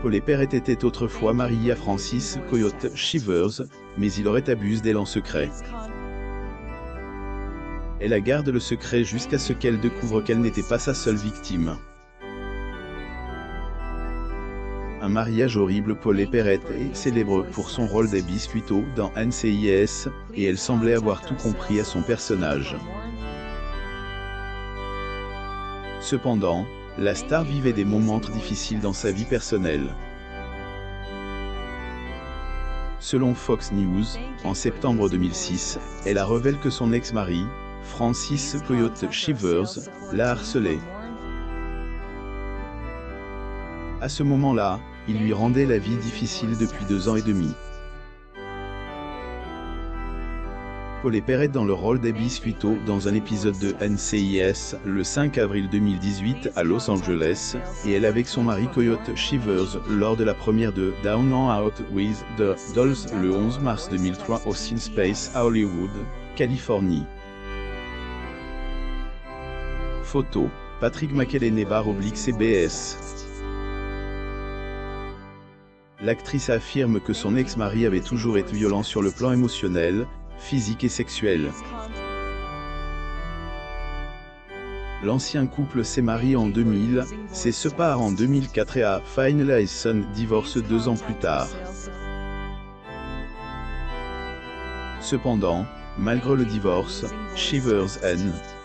Paul Perrette était autrefois marié à Francis Coyote Shivers, mais il aurait abusé d'elle en secret. Elle la garde le secret jusqu'à ce qu'elle découvre qu'elle n'était pas sa seule victime. Un mariage horrible. Paul Perrette est célèbre pour son rôle d'Abby Squito dans NCIS, et elle semblait avoir tout compris à son personnage. Cependant, la star vivait des moments difficiles dans sa vie personnelle. Selon Fox News, en septembre 2006, elle a révélé que son ex-mari, Francis Coyote Shivers, la harcelait. À ce moment-là, il lui rendait la vie difficile depuis 2 ans et demi. Paul Perrette dans le rôle d'Abby Squito dans un épisode de NCIS le 5 avril 2018 à Los Angeles, et elle avec son mari Coyote Shivers lors de la première de Down and Out with the Dolls le 11 mars 2003 au Space Hollywood, Californie. Photo, Patrick McElhenney/CBS. L'actrice affirme que son ex-mari avait toujours été violent sur le plan émotionnel, physique et sexuel. L'ancien couple s'est marié en 2000, s'est séparé en 2004 et a finalisé son divorce 2 ans plus tard. Cependant, malgré le divorce, Shivers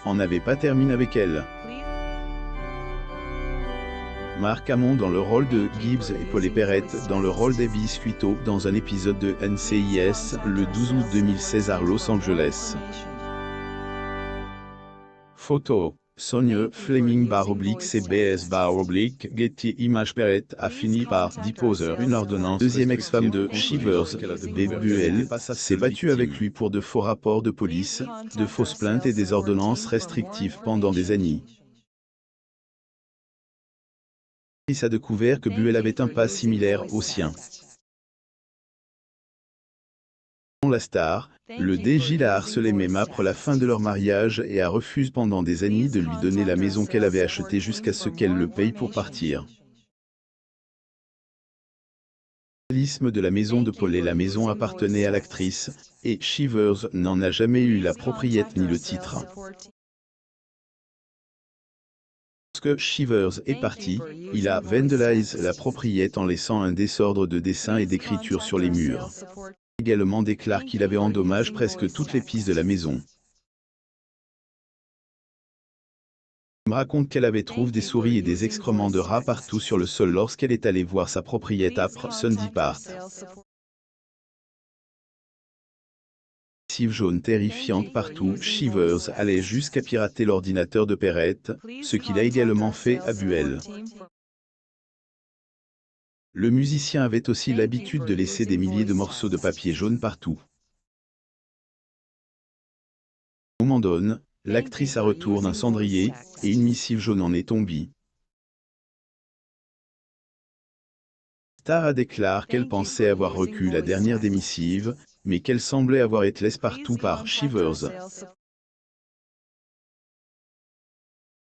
en avait pas terminé avec elle. Marc Hamon dans le rôle de Gibbs et Paul Perrette dans le rôle d'Abby Squito dans un épisode de NCIS le 12 août 2016 à Los Angeles. Photo, Sonia Fleming/CBS/Getty Images. Perrette a fini par déposer une ordonnance. Deuxième ex-femme de Shivers, Buell, s'est battue avec lui pour de faux rapports de police, de fausses plaintes et des ordonnances restrictives pendant des années. Il a découvert que Buell avait un pas similaire au sien. Selon la star, le DJ l'a harcelé même après la fin de leur mariage et a refusé pendant des années de lui donner la maison qu'elle avait achetée jusqu'à ce qu'elle le paye pour partir. L'isme de la maison de Paul et la maison appartenait à l'actrice, et Shivers n'en a jamais eu la propriété ni le titre. Lorsque Shivers est parti, il a vandalisé la propriété en laissant un désordre de dessins et d'écriture sur les murs. Il également déclare qu'il avait endommagé presque toutes les pistes de la maison. Il me raconte qu'elle avait trouvé des souris et des excréments de rats partout sur le sol lorsqu'elle est allée voir sa propriété après son départ. Jaune terrifiante partout, Shivers allait jusqu'à pirater l'ordinateur de Perrette, ce qu'il a également fait à Buell. Le musicien avait aussi l'habitude de laisser des milliers de morceaux de papier jaune partout. Au moment donné, l'actrice a retourné un cendrier, et une missive jaune en est tombée. Star a déclaré qu'elle pensait avoir reçu la dernière des missives, mais qu'elle semblait avoir été laissée partout par Shivers.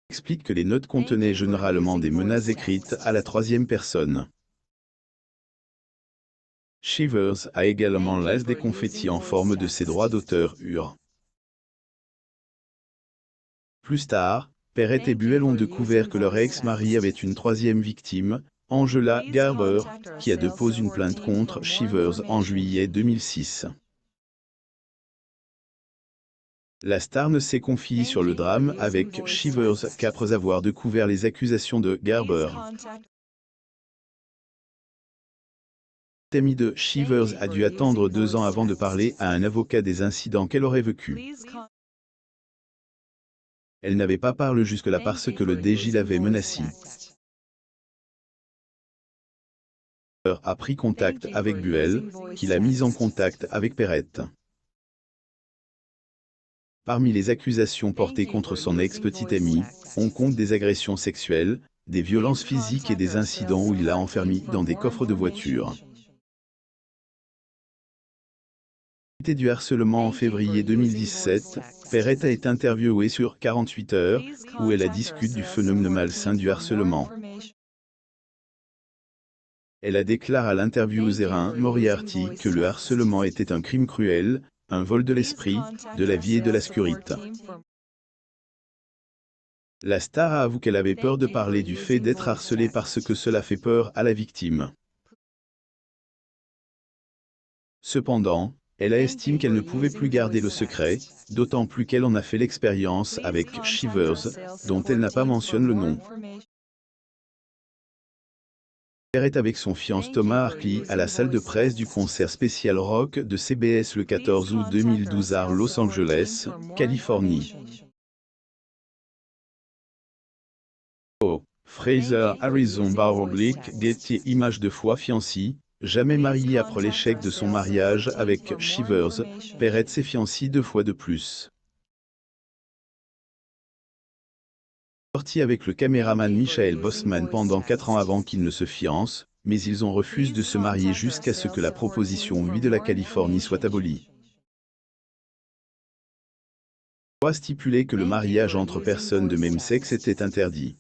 Explique que les notes contenaient généralement des menaces écrites à la troisième personne. Shivers a également laissé des confettis en forme de ses droits d'auteur UR. Plus tard, Perrette et Buell ont découvert que leur ex-mari avait une troisième victime, Angela Garber, qui a déposé une plainte contre Shivers en juillet 2006. La star ne s'est confiée sur le drame avec Shivers qu'après avoir découvert les accusations de Garber. L'amie de Shivers a dû attendre 2 ans avant de parler à un avocat des incidents qu'elle aurait vécus. Elle n'avait pas parlé jusque-là parce que le DJ l'avait menacée. A pris contact avec Buell, qui l'a mise en contact avec Perrette. Parmi les accusations portées contre son ex-petite amie, on compte des agressions sexuelles, des violences physiques et des incidents où il l'a enfermée dans des coffres de voiture. C'était du harcèlement en février 2017, Perrette a été interviewée sur 48 heures, où elle a discuté du phénomène malsain du harcèlement. Elle a déclaré à l'interview Erin Moriarty que le harcèlement était un crime cruel, un vol de l'esprit, de la vie et de la scurite. La star avoue qu'elle avait peur de parler du fait d'être harcelée parce que cela fait peur à la victime. Cependant, elle estime qu'elle ne pouvait plus garder le secret, d'autant plus qu'elle en a fait l'expérience avec Shivers, dont elle n'a pas mentionné le nom. Elle est avec son fiancé Thomas Harkley à la salle de presse du concert spécial rock de CBS le 14 août 2012 à Los Angeles, Californie. Fraser Harrison Barwick Getty image de foi fiancée, jamais marié après l'échec de son mariage avec Shivers, Perrette s'est fiancée 2 fois de plus. Sorti avec le caméraman Michael Bosman pendant 4 ans avant qu'ils ne se fiancent, mais ils ont refusé de se marier jusqu'à ce que la proposition 8 de la Californie soit abolie. La loi stipulait que le mariage entre personnes de même sexe était interdit.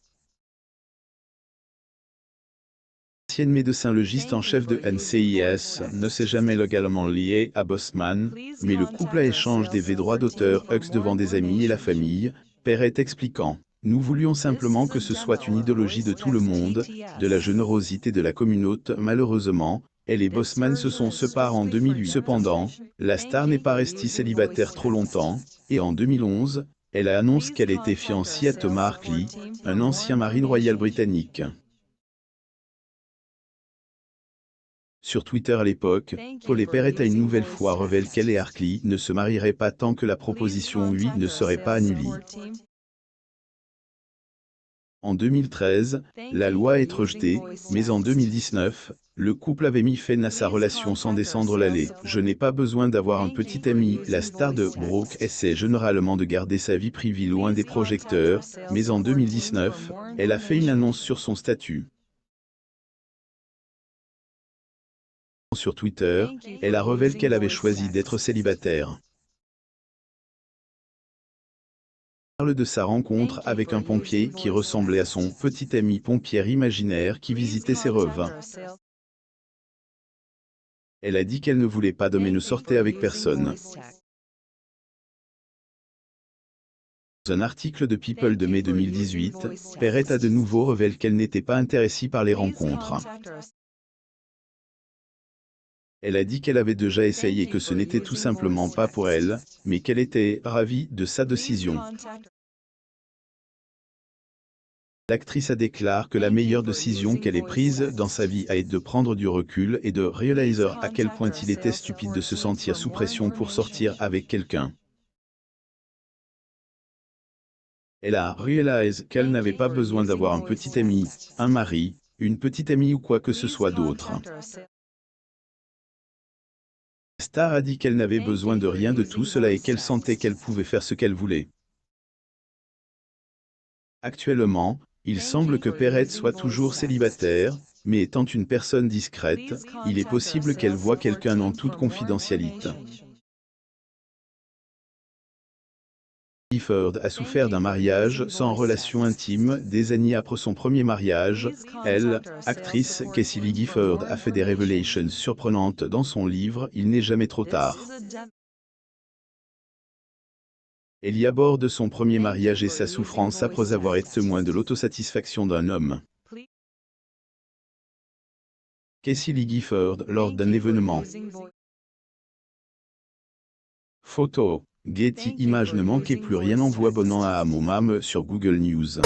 L'ancienne médecin légiste en chef de NCIS ne s'est jamais légalement liée à Bosman, mais le couple a échangé des droits d'auteur devant des amis et la famille, Perrette expliquant. Nous voulions simplement que ce soit une idéologie de tout le monde, de la générosité de la communauté. Malheureusement, elle et Bosman se sont séparés en 2008. Cependant, la star n'est pas restée célibataire trop longtemps, et en 2011, elle a annoncé qu'elle était fiancée à Thomas Harkley, un ancien Marine royal britannique. Sur Twitter à l'époque, Paul Perrette a une nouvelle fois révélé qu'elle et Harkley ne se marieraient pas tant que la proposition 8 ne serait pas annulée. En 2013, la loi est rejetée, mais en 2019, le couple avait mis fin à sa relation sans descendre l'allée. Je n'ai pas besoin d'avoir un petit ami. La star de Brooke essaie généralement de garder sa vie privée loin des projecteurs, mais en 2019, elle a fait une annonce sur son statut. Sur Twitter, elle a révélé qu'elle avait choisi d'être célibataire. Elle parle de sa rencontre avec un pompier qui ressemblait à son petit ami pompier imaginaire qui visitait ses rêves. Elle a dit qu'elle ne voulait pas d'homme et ne sortait avec personne. Dans un article de People de mai 2018, Perrette a de nouveau révélé qu'elle n'était pas intéressée par les rencontres. Elle a dit qu'elle avait déjà essayé et que ce n'était tout simplement pas pour elle, mais qu'elle était ravie de sa décision. L'actrice a déclaré que la meilleure décision qu'elle ait prise dans sa vie a été de prendre du recul et de réaliser à quel point il était stupide de se sentir sous pression pour sortir avec quelqu'un. Elle a réalisé qu'elle n'avait pas besoin d'avoir un petit ami, un mari, une petite amie ou quoi que ce soit d'autre. La star a dit qu'elle n'avait besoin de rien de tout cela et qu'elle sentait qu'elle pouvait faire ce qu'elle voulait. Actuellement, il semble que Perrette soit toujours célibataire, mais étant une personne discrète, il est possible qu'elle voie quelqu'un en toute confidentialité. Gifford a souffert d'un mariage sans relation intime des années après son premier mariage. Elle, actrice Casey Lee Gifford, a fait des révélations surprenantes dans son livre « Il n'est jamais trop tard ». Elle y aborde son premier mariage et sa souffrance après avoir été témoin de l'autosatisfaction d'un homme. Casey Lee Gifford lors d'un événement. Photo. Getty Images. Ne manquez plus rien, envoie abonnant à Amomam sur Google News.